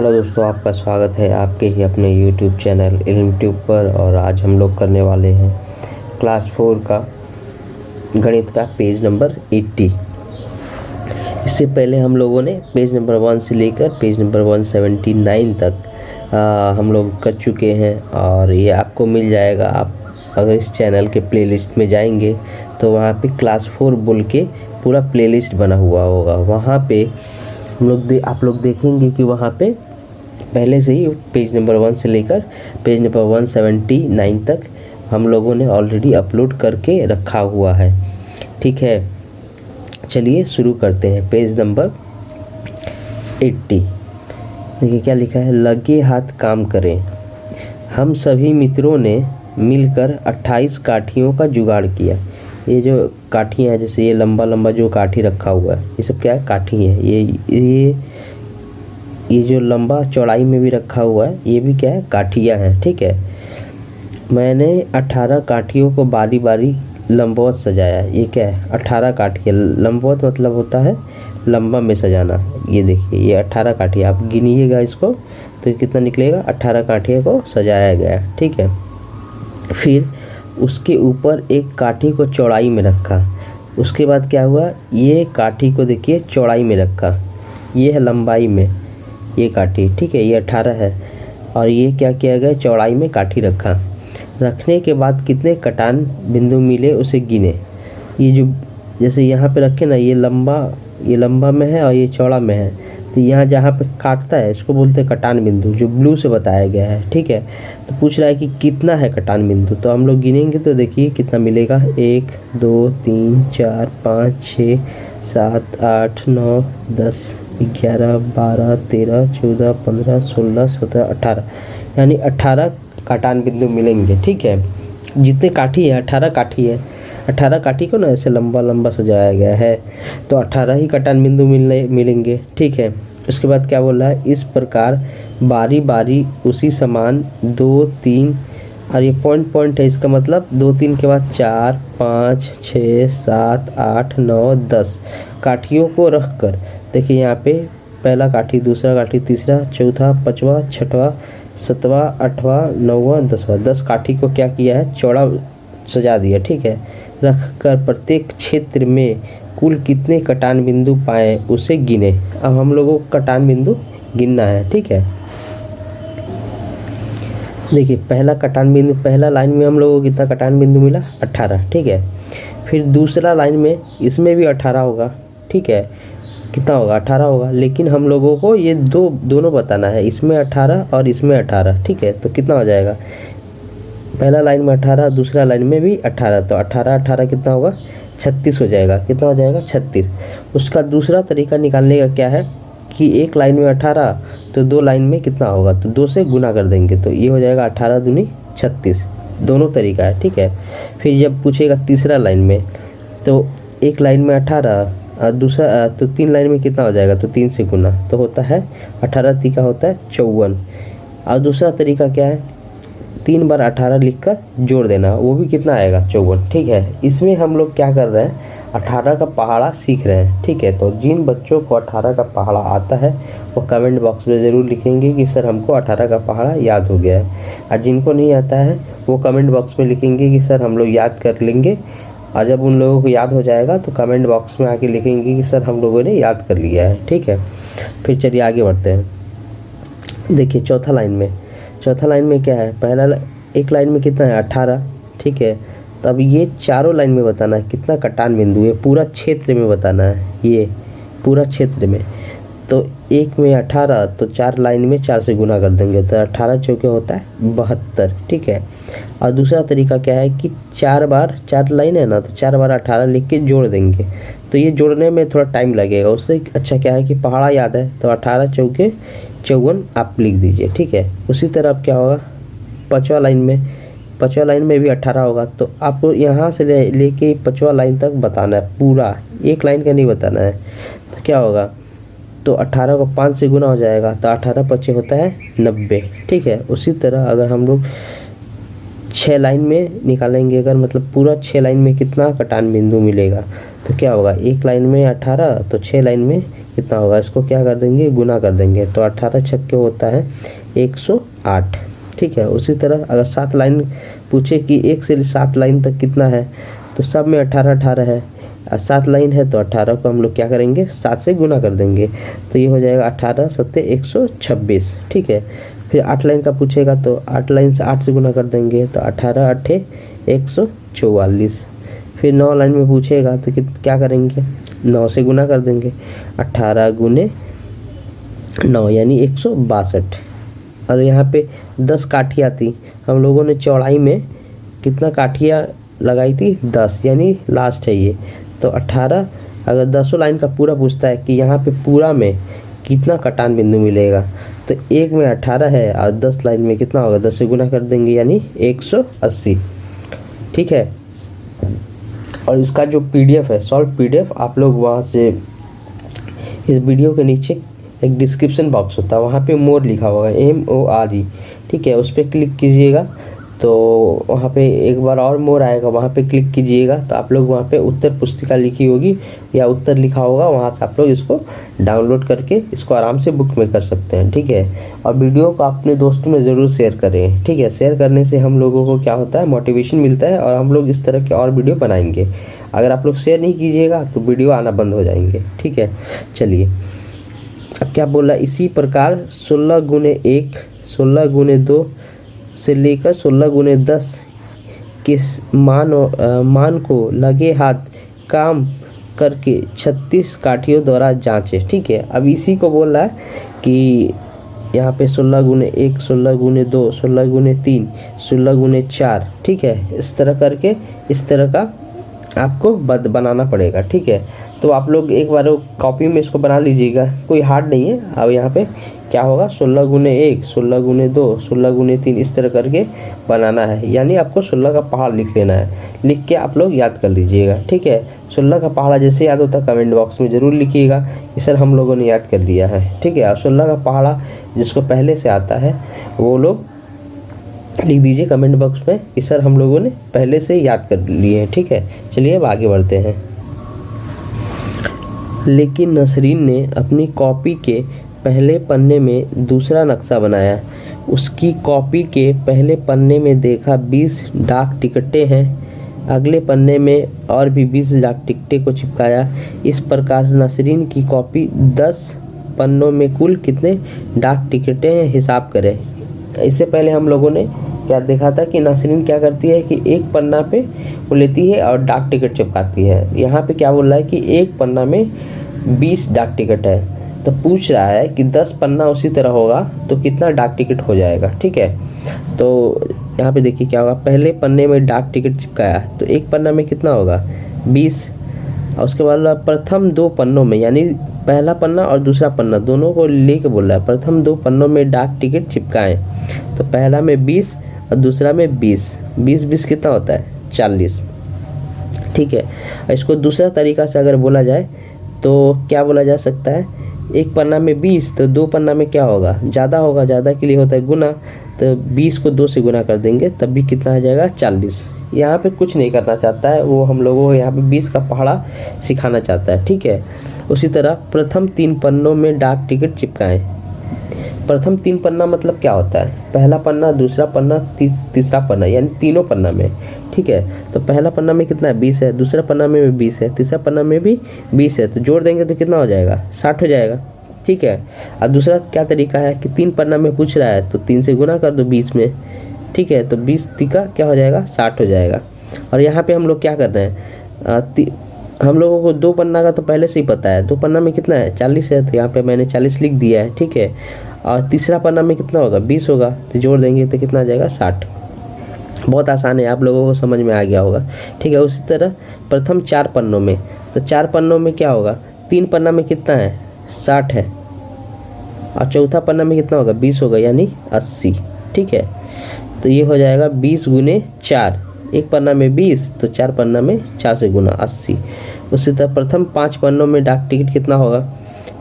Hello दोस्तों, आपका स्वागत है आपके ही अपने YouTube चैनल इल्मट्यूब पर। और आज हम लोग करने वाले हैं क्लास 4 का गणित का पेज नंबर 80। इससे पहले हम लोगों ने पेज नंबर 1 से लेकर पेज नंबर 179 तक हम लोग कर चुके हैं और ये आपको मिल जाएगा। आप अगर इस चैनल के प्लेलिस्ट में जाएंगे तो वहाँ पे क्लास 4 बोल के पूरा प्लेलिस्ट बना हुआ होगा। वहाँ पे आप लोग देखेंगे कि वहाँ पे पहले से ही पेज नंबर 1 से लेकर पेज नंबर 179 तक हम लोगों ने ऑलरेडी अपलोड करके रखा हुआ है। ठीक है, चलिए शुरू करते हैं। पेज नंबर 80 देखिए क्या लिखा है। लगे हाथ काम करें। हम सभी मित्रों ने मिलकर 28 काठियों का जुगाड़ किया। ये जो काठियाँ हैं, जैसे ये लंबा लंबा जो काठी रखा हुआ है, ये सब क्या है? काठी है। ये जो लंबा चौड़ाई में भी रखा हुआ है, ये भी क्या है? काठियाँ हैं। ठीक है, मैंने 18 काठियों को बारी बारी लंबवत सजाया। ये क्या है? 18 काठियाँ। लंबवत मतलब होता है लंबा में सजाना। ये देखिए, ये 18 काठियाँ, आप गिनिएगा इसको तो कितना निकलेगा? 18 काठियों को सजाया गया। ठीक है, फिर उसके ऊपर एक काठी को चौड़ाई में रखा। उसके बाद क्या हुआ? ये काठी को देखिए चौड़ाई में रखा, ये है लंबाई में ये काठी। ठीक है, ये 18 है और ये क्या किया गया? चौड़ाई में काठी रखा। रखने के बाद कितने कटान बिंदु मिले उसे गिने। ये जो जैसे यहाँ पे रखे ना, ये लंबा में है और ये चौड़ा में है, तो यहाँ जहाँ पे काटता है इसको बोलते हैं कटान बिंदु, जो ब्लू से बताया गया है। ठीक है, तो पूछ रहा है कि कितना है कटान बिंदु, तो हम लोग गिनेंगे तो देखिए कितना मिलेगा। 1 2 3 4 5 6 7 8 9 10 11 12 13 14 15 16 17 18, यानी 18 कटान बिंदु मिलेंगे। ठीक है, जितने काठी है 18 काठी है। 18 काठी को ना ऐसे लंबा लंबा सजाया गया है, तो 18 ही कटान बिंदु मिलेंगे। ठीक है, उसके बाद क्या बोल रहा है? इस प्रकार बारी बारी उसी समान 2 3, और ये पॉइंट है, इसका मतलब 2 3 के बाद 4 5 6 7 8 9 10 काठियों को रख कर, देखिए यहाँ पे पहला काठी, दूसरा काठी, तीसरा, चौथा, पाँचवा, छठवां, 7वां, 8वां, 9वां, 10वां, 10 काठी को क्या किया है? चौड़ा सजा दिया। ठीक है, रख कर प्रत्येक क्षेत्र में कुल कितने कटान बिंदु पाए उसे गिने। अब हम लोगों को कटान बिंदु गिनना है। ठीक है, देखिए पहला कटान बिंदु, पहला लाइन में हम लोगों को कितना कटान बिंदु मिला? 18। ठीक है, फिर दूसरा लाइन में इसमें भी 18 होगा। ठीक है, कितना होगा? 18 होगा, लेकिन हम लोगों को ये दोनों बताना है, इसमें 18 और इसमें 18। ठीक है, तो कितना हो जाएगा? पहला लाइन में 18, दूसरा लाइन में भी 18, तो 18 18 कितना होगा? 36 हो जाएगा। कितना हो जाएगा? 36। उसका दूसरा तरीका निकालने का क्या है कि एक लाइन में 18 तो 2 लाइन में कितना होगा? तो 2 से गुना कर देंगे, तो ये हो जाएगा 18 दूनी 36। दोनों तरीका है। ठीक है, फिर जब पूछेगा तीसरा लाइन में, तो एक लाइन में 18 और दूसरा तो 3 लाइन में कितना हो जाएगा? तो 3 से गुना, तो होता है 18 तीका होता है 54। और दूसरा तरीका क्या है? 3 बार 18 लिखकर जोड़ देना, वो भी कितना आएगा? 54। ठीक है, इसमें हम लोग क्या कर रहे हैं? 18 का पहाड़ा सीख रहे हैं। ठीक है, तो जिन बच्चों को 18 का पहाड़ा आता है वो कमेंट बॉक्स में ज़रूर लिखेंगे कि सर हमको 18 का पहाड़ा याद हो गया है। और जिनको नहीं आता है वो कमेंट बॉक्स में लिखेंगे कि सर हम लोग याद कर लेंगे। और जब उन लोगों को याद हो जाएगा तो कमेंट बॉक्स में आके लिखेंगे कि सर हम लोगों ने याद कर लिया है। ठीक है, फिर चलिए आगे बढ़ते हैं। देखिए चौथा लाइन में क्या है? पहला एक लाइन में कितना है? 18। ठीक है, तो अब ये चारों लाइन में बताना है कितना कटान बिंदु है, पूरा क्षेत्र में बताना है, ये पूरा क्षेत्र में। तो एक में 18, तो 4 लाइन में 4 से गुना कर देंगे, तो 18 चौके होता है 72। ठीक है, और दूसरा तरीका क्या है कि 4 लाइन है ना, तो 4 बार 18 लिख के जोड़ देंगे, तो ये जोड़ने में थोड़ा टाइम लगेगा। उससे अच्छा क्या है कि पहाड़ा याद है, तो 18 चौके 54 आप लिख दीजिए। ठीक है, उसी तरह अब क्या होगा? पाँचवा लाइन में भी 18 होगा, तो आपको यहाँ से लेके 5वां लाइन तक बताना है, पूरा एक लाइन का नहीं बताना है। तो क्या होगा? तो 18 को 5 से गुना हो जाएगा, तो 18 5 होता है 90। ठीक है, उसी तरह अगर हम लोग 6 लाइन में निकालेंगे, अगर मतलब पूरा 6 लाइन में कितना कटान बिंदु मिलेगा, तो क्या होगा? एक लाइन में 18, तो 6 लाइन में कितना होगा, इसको क्या कर देंगे, गुना कर देंगे। तो 18 छक्के होता है 108, ठीक है। उसी तरह अगर 7 लाइन पूछे कि 1 से 7 लाइन तक कितना है, तो सब में 18 है। 7 लाइन है तो 18 को हम लोग क्या करेंगे, 7 से गुना कर देंगे। तो ये हो जाएगा 18 सत्ते 126, ठीक है। फिर 8 लाइन का पूछेगा तो 8 लाइन से 8 से गुना कर देंगे, तो 18 8 144। फिर 9 लाइन में पूछेगा तो क्या करेंगे, 9 से गुना कर देंगे, 18 गुने 9 यानी 162। और यहाँ पे 10 काठियाँ थी, हम लोगों ने चौड़ाई में कितना काठियाँ लगाई थी, 10, यानी लास्ट है ये। तो 18, अगर 10 लाइन का पूरा पूछता है कि यहाँ पे पूरा में कितना कटान बिंदु मिलेगा, तो 1 में 18 है और 10 लाइन में कितना होगा, 10 से गुना कर देंगे यानी 180, ठीक है। और इसका जो PDF है, सॉल्व PDF, आप लोग वहाँ से इस वीडियो के नीचे एक डिस्क्रिप्शन बॉक्स होता है, वहाँ पे मोर लिखा होगा, MORE, ठीक है। उस पर क्लिक कीजिएगा तो वहाँ पे एक बार और मोर आएगा, वहाँ पे क्लिक कीजिएगा तो आप लोग वहाँ पे उत्तर पुस्तिका लिखी होगी या उत्तर लिखा होगा, वहाँ से आप लोग इसको डाउनलोड करके इसको आराम से बुक में कर सकते हैं, ठीक है। और वीडियो को अपने दोस्तों में ज़रूर शेयर करें, ठीक है। शेयर करने से हम लोगों को क्या होता है, मोटिवेशन मिलता है और हम लोग इस तरह के और वीडियो बनाएंगे। अगर आप लोग शेयर नहीं कीजिएगा तो वीडियो आना बंद हो जाएंगे, ठीक है। चलिए अब क्या बोला, इसी प्रकार 16 गुने 1, 16 गुने 2 से लेकर 16 गुने 10 के मान को लगे हाथ काम करके 36 काठियों द्वारा जांचे, ठीक है। अब इसी को बोल रहा है कि यहाँ पे 16 गुने 1, 16 गुने 2, 16 गुने 3, 16 गुने 4, ठीक है। इस तरह करके इस तरह का आपको बनाना पड़ेगा, ठीक है। तो आप लोग एक बार कॉपी में इसको बना लीजिएगा, कोई हार्ड नहीं है। अब यहाँ पे क्या होगा, 16 गुने 1, 16 गुने 2, 16 गुने 3, इस तरह करके बनाना है। यानी आपको 16 का पहाड़ लिख लेना है, लिख के आप लोग याद कर लीजिएगा, ठीक है। 16 का पहाड़ा जैसे याद होता है कमेंट बॉक्स में ज़रूर लिखिएगा कि सर हम लोगों ने याद कर लिया है, ठीक है। और 16 का पहाड़ा जिसको पहले से आता है वो लोग लिख दीजिए कमेंट बॉक्स में कि सर हम लोगों ने पहले से याद कर लिए हैं, ठीक है। चलिए अब आगे बढ़ते हैं। लेकिन नसरीन ने अपनी कॉपी के पहले पन्ने में दूसरा नक्शा बनाया। उसकी कॉपी के पहले पन्ने में देखा 20 डाक टिकटें हैं, अगले पन्ने में और भी 20 डाक टिकटें को चिपकाया। इस प्रकार नसरीन की कॉपी 10 पन्नों में कुल कितने डाक टिकटें हैं, हिसाब करें। इससे पहले हम लोगों ने क्या देखा था कि नसरीन क्या करती है कि एक पन्ना पे वो लेती है और डाक टिकट चिपकाती है। यहाँ पे क्या बोल रहा है कि एक पन्ना में 20 डाक टिकट है, तो पूछ रहा है कि 10 पन्ना उसी तरह होगा तो कितना डाक टिकट हो जाएगा, ठीक है। तो यहाँ पे देखिए क्या होगा, पहले पन्ने में डाक टिकट चिपकाया तो एक पन्ना में कितना होगा 20, और उसके बाद प्रथम 2 पन्नों में, यानी पहला पन्ना और दूसरा पन्ना दोनों को लेके बोल रहा है, प्रथम 2 पन्नों में डाक टिकट चिपकाएं। तो पहला में 20 और दूसरा में 20, 20 कितना होता है 40, ठीक है। इसको दूसरा तरीका से अगर बोला जाए तो क्या बोला जा सकता है, एक पन्ना में 20 तो 2 पन्ना में क्या होगा, ज़्यादा होगा, ज़्यादा के लिए होता है गुना, तो 20 को 2 से गुना कर देंगे तब भी कितना आ जाएगा 40। यहाँ पे कुछ नहीं करना चाहता है वो, हम लोगों को यहाँ पे 20 का पहाड़ा सिखाना चाहता है, ठीक है। उसी तरह प्रथम 3 पन्नों में डाक टिकट चिपकाएं। प्रथम 3 पन्ना मतलब क्या होता है, पहला पन्ना, दूसरा पन्ना, तीसरा पन्ना, यानी तीनों पन्ना में, ठीक है। तो पहला पन्ना में कितना है 20 है, दूसरा पन्ना में भी 20 है, तीसरा पन्ना में भी 20 है, तो जोड़ देंगे तो कितना हो जाएगा 60 हो जाएगा, ठीक है। अब दूसरा क्या तरीका है कि 3 पन्ना में पूछ रहा है तो 3 से गुना कर दो 20 में, ठीक है। तो 20 तिका क्या हो जाएगा 60 हो जाएगा। और यहाँ पे हम लोग क्या कर रहे हैं, हम लोगों को 2 पन्ना का तो पहले से ही पता है, 2 पन्ना में कितना है 40 है, तो यहाँ पे मैंने 40 लिख दिया है, ठीक है। और तीसरा पन्ना में कितना होगा 20 होगा, तो जोड़ देंगे तो कितना आ जाएगा 60। बहुत आसान है, आप लोगों को समझ में आ गया होगा, ठीक है। उसी तरह प्रथम 4 पन्नों में, तो 4 पन्नों में क्या होगा, 3 पन्ना में कितना है 60 है, और चौथा पन्ना में कितना होगा 20 होगा, यानी 80, ठीक है। तो ये हो जाएगा 20 गुने 4, एक पन्ना में 20 तो 4 पन्ना में 4 से गुना 80। उसी तरह प्रथम 5 पन्नों में डाक टिकट कितना होगा,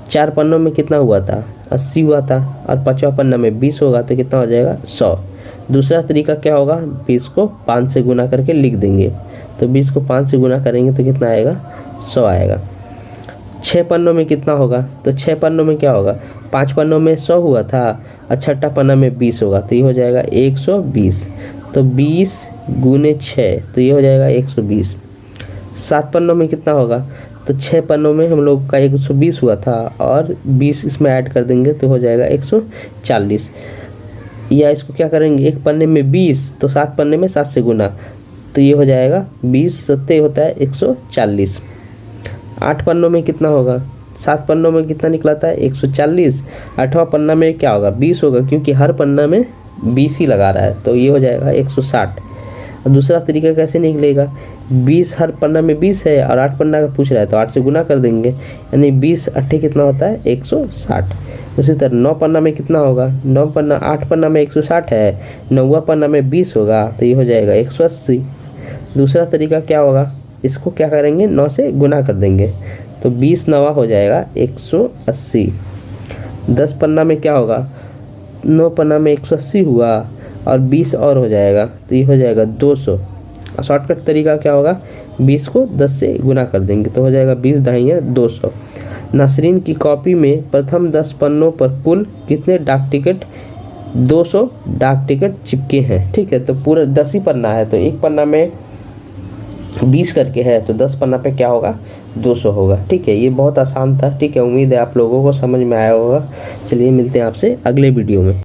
4 पन्नों में कितना हुआ था 80 हुआ था, और 5वां पन्ना में 20 होगा तो कितना हो जाएगा 100। दूसरा तरीका क्या होगा, 20 को 5 से गुना करके लिख देंगे, तो 20 को 5 से गुना करेंगे तो कितना आएगा 100 आएगा। 6 पन्नों में कितना होगा, तो 6 पन्नों में क्या होगा, 5 पन्नों में 100 हुआ था और छठा पन्ना में 20 होगा, तो ये हो जाएगा 120। तो 20 गुने 6, तो ये हो जाएगा 120। 7 पन्नों में कितना होगा, तो 6 पन्नों में हम लोग का 120 हुआ था और 20 इसमें ऐड कर देंगे तो हो जाएगा 140। या इसको क्या करेंगे, एक पन्ने में 20 तो 7 पन्ने में 7 से गुना, तो ये हो जाएगा 20 सत्ते होता है 140। 8 पन्नों में कितना होगा, 7 पन्नों में कितना निकलाता है 140। 8वां पन्ना में क्या होगा, 20 होगा, क्योंकि हर पन्ना में 20 ही लगा रहा है, तो ये हो जाएगा 160। और दूसरा तरीका कैसे निकलेगा, 20 हर पन्ना में 20 है और 8 पन्ना का पूछ रहा है तो 8 से गुना कर देंगे, यानी 20 8 कितना होता है 160। उसी तरह 9 पन्ना में कितना होगा, 9 पन्ना 8 पन्ना में 160 है, 9वां पन्ना में 20 होगा, तो ये हो जाएगा 180। दूसरा तरीका क्या होगा, इसको क्या करेंगे 9 से गुना कर देंगे, तो 20 9 हो जाएगा 180। 10 पन्ना में क्या होगा, 9 पन्ना में 180 हुआ और 20 और हो जाएगा, तो ये हो जाएगा 200। शॉर्टकट तरीका क्या होगा, 20 को 10 से गुना कर देंगे तो हो जाएगा 20 दाहिया 200। नासरीन की कॉपी में प्रथम 10 पन्नों पर कुल कितने डाक टिकट, 200 डाक टिकट चिपके हैं। ठीक है, तो पूरा 10 ही पन्ना है, तो एक पन्ना में 20 करके है, तो 10 पन्ना पे क्या होगा 200 होगा। ठीक है, ये बहुत आसान था। ठीक है, उम्मीद है आप लोगों को समझ में आया होगा। चलिए मिलते हैं आपसे अगले वीडियो में।